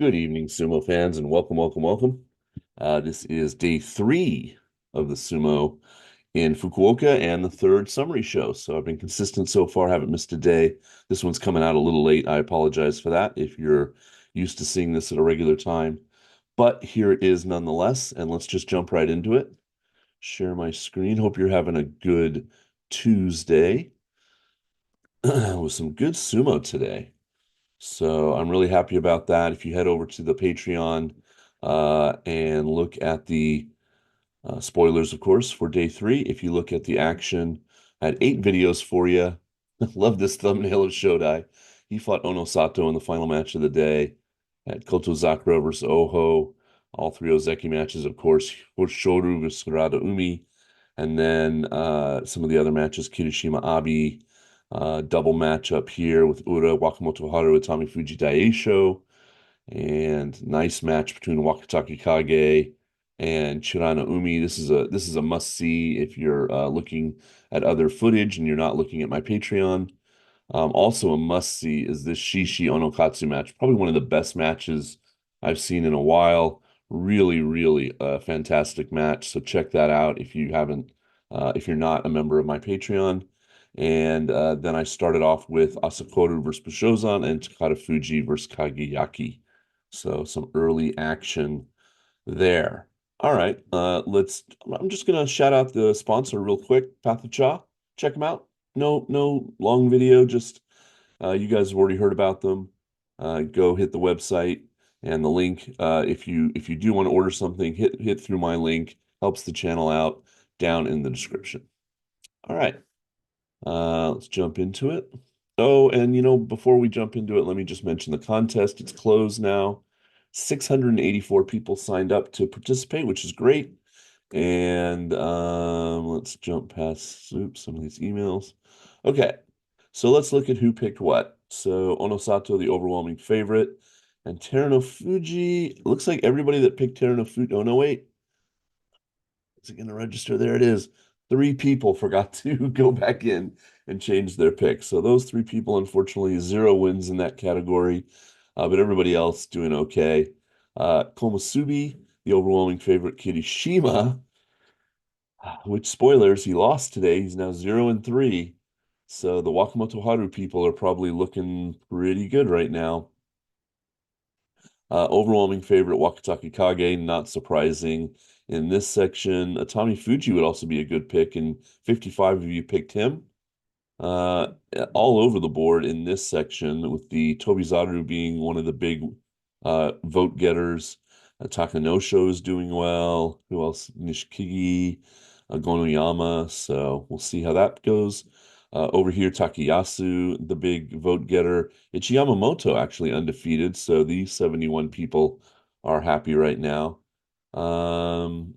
Good evening, Sumo fans, and welcome, welcome, welcome. This is day three of the Sumo in Fukuoka and the third summary show. So I've been consistent so far, haven't missed a day. This one's coming out a little late. I apologize for that if you're used to seeing this at a regular time. But here it is nonetheless, and let's just jump right into it. Share my screen. Hope you're having a good Tuesday with some good sumo today. So I'm really happy about that. If you head over to the Patreon and look at the spoilers, of course, for day three, if you look at the action, I had 8 videos for you. Love this thumbnail of Shodai. He fought Ono Sato in the final match of the day. Had Koto Zakura versus Oho. All three Ozeki matches, of course. Shoru versus Harada Umi. And then some of the other matches, Kirishima Abi, double matchup here with Ura, Wakamoto Haru, Itami Fuji Daisho, and nice match between Wakataki Kage and Chirana Umi. This is a must see if you're looking at other footage and you're not looking at my Patreon. Also a must see is this Shishi Onokatsu match, probably one of the best matches I've seen in a while. Really, really a fantastic match. So check that out if you haven't, if you're not a member of my Patreon. And then I started off with Asakoru versus Bushozan and Takada Fuji versus Kageyaki. So some early action there. All right, I'm just gonna shout out the sponsor real quick, Path of Cha. Check them out. No long video, just you guys have already heard about them. Go hit the website and the link. If you do want to order something, hit through my link. Helps the channel out down in the description. All right, let's jump into it. Oh, and before we jump into it, let me just mention the contest. It's closed now. 684 people signed up to participate, which is great. And let's jump past some of these emails. Okay, so let's look at who picked what. So Onosato, the overwhelming favorite, and Terano Fuji. Looks like everybody that picked Terano Fuji. Oh no, wait. Is it going to register? There it is. 3 people forgot to go back in and change their pick. So those 3 people, unfortunately, 0 wins in that category. But everybody else doing okay. Komusubi, the overwhelming favorite, Kirishima, which spoilers, he lost today. He's now 0-3. So the Wakamoto Haru people are probably looking pretty good right now. Overwhelming favorite, Wakataki Kage, not surprising. In this section, Atami Fuji would also be a good pick, and 55 of you picked him. Uh, all over the board in this section, with the Tobizaru being one of the big vote getters. Takanosho is doing well. Who else? Nishikigi, Gonoyama. So we'll see how that goes. Over here, Takayasu, the big vote getter. It's Yamamoto actually undefeated. So these 71 people are happy right now. Um,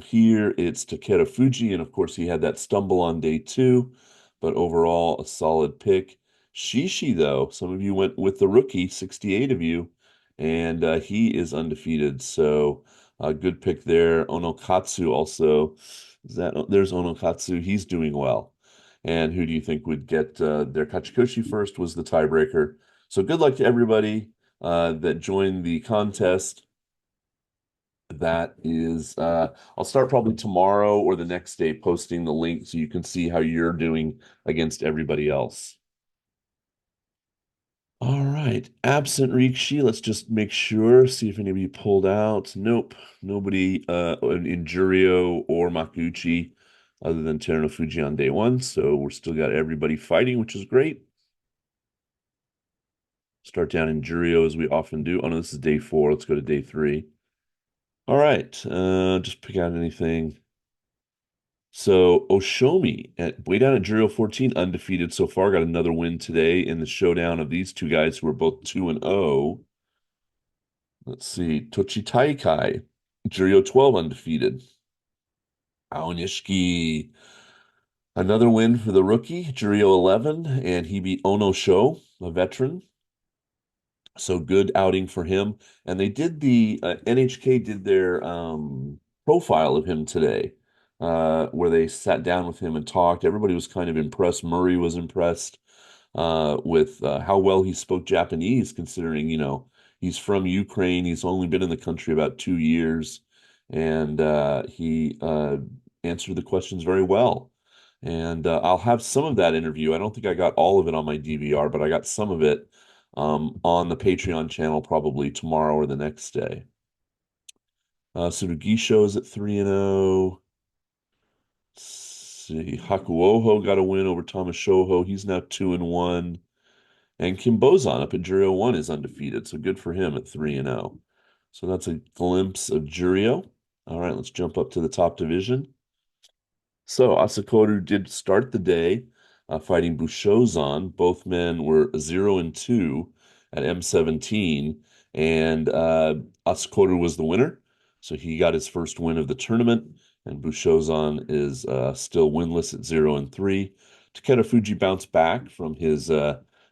Here it's Takeda Fuji, and of course he had that stumble on day two, but overall a solid pick. Shishi, though, some of you went with the rookie, 68 of you, and he is undefeated. So a good pick there. Onokatsu also, there's Onokatsu. He's doing well. And who do you think would get their Kachikoshi first was the tiebreaker. So good luck to everybody that joined the contest. That is, I'll start probably tomorrow or the next day posting the link so you can see how you're doing against everybody else. All right, absent Rikshi. Let's just make sure, see if anybody pulled out. Nope, nobody in Jurio or Makuuchi other than Teruno Fuji on day one. So we're still got everybody fighting, which is great. Start down in Jurio as we often do. Oh no, this is day four. Let's go to day three. All right, just pick out anything. So Oshomi at way down at Jurio 14, undefeated so far. Got another win today in the showdown of these two guys who are both 2-0. Let's see. Tochi Taikai, Jurio 12, undefeated. Aonishiki, another win for the rookie, Jurio 11, and he beat Ono Sho, a veteran. So good outing for him. And they did the NHK did their profile of him today, where they sat down with him and talked. Everybody was kind of impressed. Murray was impressed with how well he spoke Japanese, considering, He's from Ukraine. He's only been in the country about 2 years, and he answered the questions very well. And I'll have some of that interview. I don't think I got all of it on my DVR, but I got some of it on the Patreon channel probably tomorrow or the next day. Tsurugisho is at 3-0. See, Hakuoho got a win over Tamashoho. He's now 2-1. And Kim Bozan up at Jurio 1 is undefeated, so good for him at 3-0. So that's a glimpse of Jurio. All right, let's jump up to the top division. So Asakoru did start the day fighting Bushozan. Both men were 0-2 at M17, and Asakoru was the winner. So he got his first win of the tournament, and Bushozan is still winless at 0-3. Takeda Fuji bounced back from his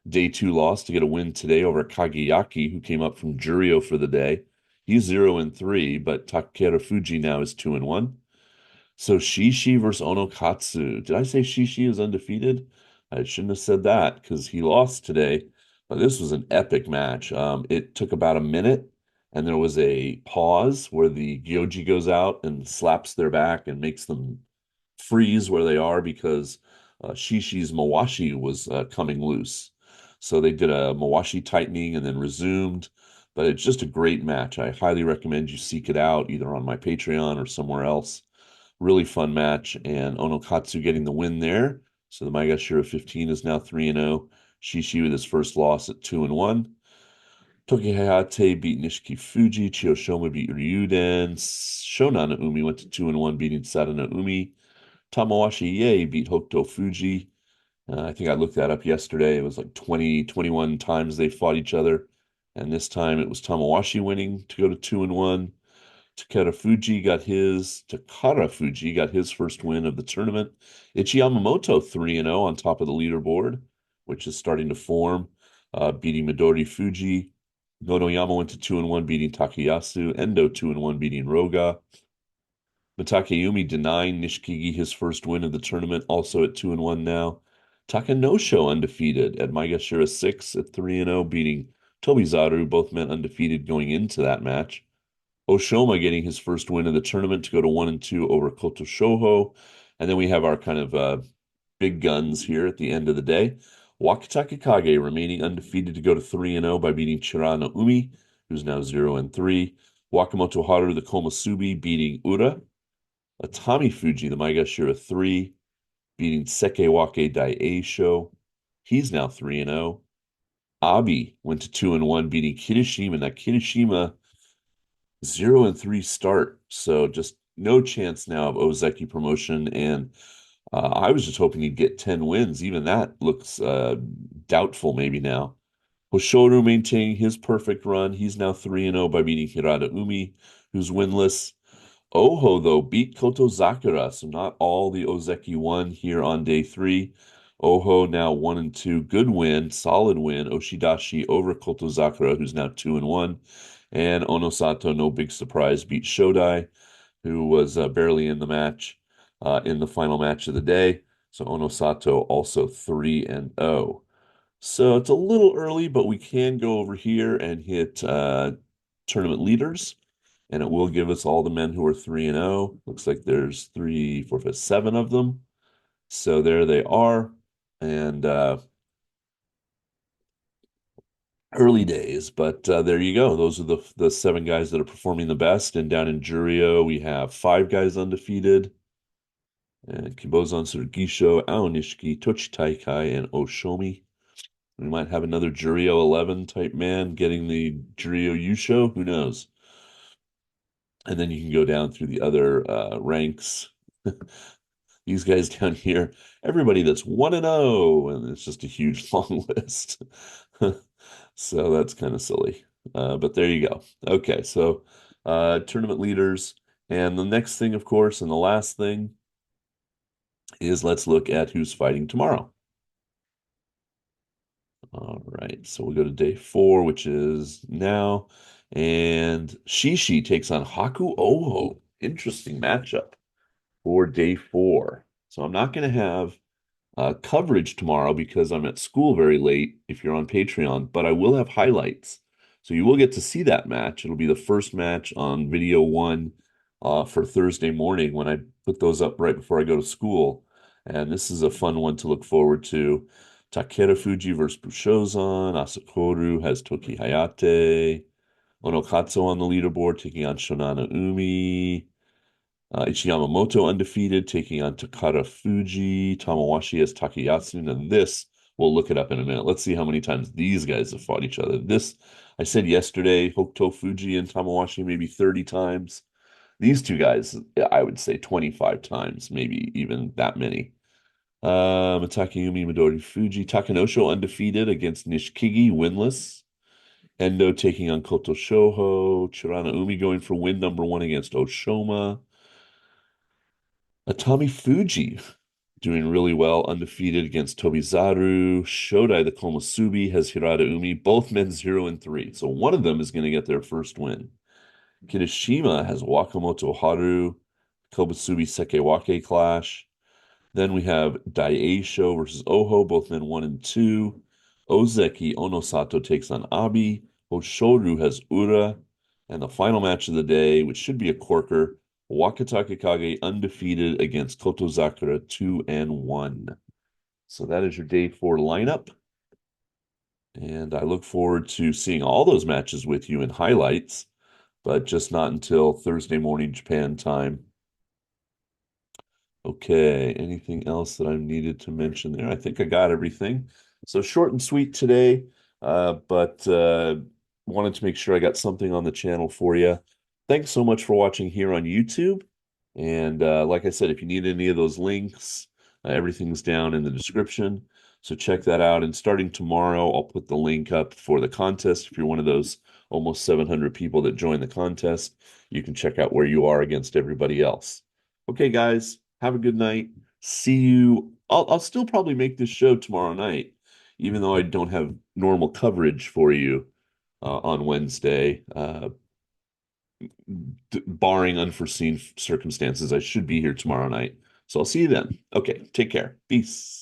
day two loss to get a win today over Kageyaki, who came up from Jurio for the day. He's 0-3, but Takeda Fuji now is 2-1. So Shishi versus Onokatsu. Did I say Shishi is undefeated? I shouldn't have said that because he lost today. But this was an epic match. It took about a minute, and there was a pause where the Gyoji goes out and slaps their back and makes them freeze where they are because Shishi's Mawashi was coming loose. So they did a Mawashi tightening and then resumed. But it's just a great match. I highly recommend you seek it out either on my Patreon or somewhere else. Really fun match, and Onokatsu getting the win there. So the Maegashira 15 is now 3-0. Shishi with his first loss at 2-1. Tokihayate beat Nishiki Fuji. Chiyoshoma beat Ryuden. Shona Naomi went to 2-1, beating Sada Naomi. Tamawashi Ye beat Hokuto Fuji. I think I looked that up yesterday. It was like 20, 21 times they fought each other. And this time it was Tamawashi winning to go to 2-1. Takara Fuji got his first win of the tournament. Ichi Yamamoto 3-0 on top of the leaderboard, which is starting to form, beating Midori Fuji. Nonoyama went to 2-1, beating Takayasu. Endo 2-1, beating Roga. Takayumi denying Nishikigi his first win of the tournament, also at 2-1 now. Takanosho undefeated at Maegashira 6 at 3-0, beating Tobizaru, both men undefeated going into that match. Oshoma getting his first win of the tournament to go to 1-2 over Koto Shoho. And then we have our kind of big guns here at the end of the day. Wakatake Kage remaining undefeated to go to 3-0 by beating Chirano Umi, who's now 0-3. Wakamoto Haru, the Komusubi, beating Ura. Atami Fuji, the Maegashira 3, beating Sekewake Daieisho. He's now 3-0. Abi went to 2-1, beating Kirishima. Now Kirishima 0-3 start, so just no chance now of Ozeki promotion. And I was just hoping he'd get 10 wins. Even that looks doubtful maybe now. Hoshoru maintaining his perfect run. He's now 3-0 by beating Hirada Umi, who's winless. Oho, though, beat Koto Zakura, so not all the Ozeki won here on day three. Oho now 1-2. Good win, solid win. Oshidashi over Koto Zakura, who's now 2-1. And Onosato, no big surprise, beat Shodai, who was barely in the match in the final match of the day. So Onosato also 3-0. So it's a little early, but we can go over here and hit tournament leaders, and it will give us all the men who are 3-0. Looks like there's 3, 4, 5, 7 of them. So there they are. And early days, but there you go. Those are the 7 guys that are performing the best. And down in Jurio, we have 5 guys undefeated. And Kibozan, Tsurugisho, Aonishiki, Tochitaikai, and Oshomi. We might have another Jurio 11 type man getting the Jurio Yusho. Who knows? And then you can go down through the other ranks. These guys down here, everybody that's 1-0, and it's just a huge long list. So that's kind of silly. But there you go. Okay, so tournament leaders. And the next thing, of course, and the last thing is let's look at who's fighting tomorrow. All right, so we'll go to day 4, which is now. And Shishi takes on Haku Oho. Interesting matchup for day 4. So I'm not going to have coverage tomorrow because I'm at school very late if you're on Patreon, but I will have highlights. So you will get to see that match. It'll be the first match on video one for Thursday morning when I put those up right before I go to school. And this is a fun one to look forward to. Takeda Fuji versus Bushozan. Asakuru has Toki Hayate. Onokatsu on the leaderboard taking on Shonana Umi. Ichiyamamoto undefeated, taking on Takara Fuji. Tamawashi has Takayasu. Now this, we'll look it up in a minute. Let's see how many times these guys have fought each other. This, I said yesterday, Hokuto Fuji and Tamawashi maybe 30 times. These two guys, I would say 25 times, maybe even that many. Takayumi Midori Fuji. Takanosho undefeated against Nishikigi, winless. Endo taking on Koto Shoho. Chirana Umi going for win number one against Oshoma. Atami Fuji doing really well, undefeated against Tobizaru. Shodai, the Komusubi, has Hirata Umi, both men 0-3. So one of them is going to get their first win. Kirishima has Wakamoto Haru, Komusubi Sekewake clash. Then we have Daisho versus Oho, both men 1-2. Ozeki Onosato takes on Abi. Hoshoru has Ura. And the final match of the day, which should be a corker, Wakatake Kage undefeated against Kotozakura 2-1. So that is your day four lineup. And I look forward to seeing all those matches with you in highlights, but just not until Thursday morning Japan time. Okay, anything else that I needed to mention there? I think I got everything. So short and sweet today, but wanted to make sure I got something on the channel for you. Thanks so much for watching here on YouTube. And like I said, if you need any of those links, everything's down in the description. So check that out. And starting tomorrow, I'll put the link up for the contest. If you're one of those almost 700 people that join the contest, you can check out where you are against everybody else. Okay, guys, have a good night. See you. I'll still probably make this show tomorrow night, even though I don't have normal coverage for you on Wednesday. Barring unforeseen circumstances, I should be here tomorrow night. So I'll see you then. Okay, take care. Peace.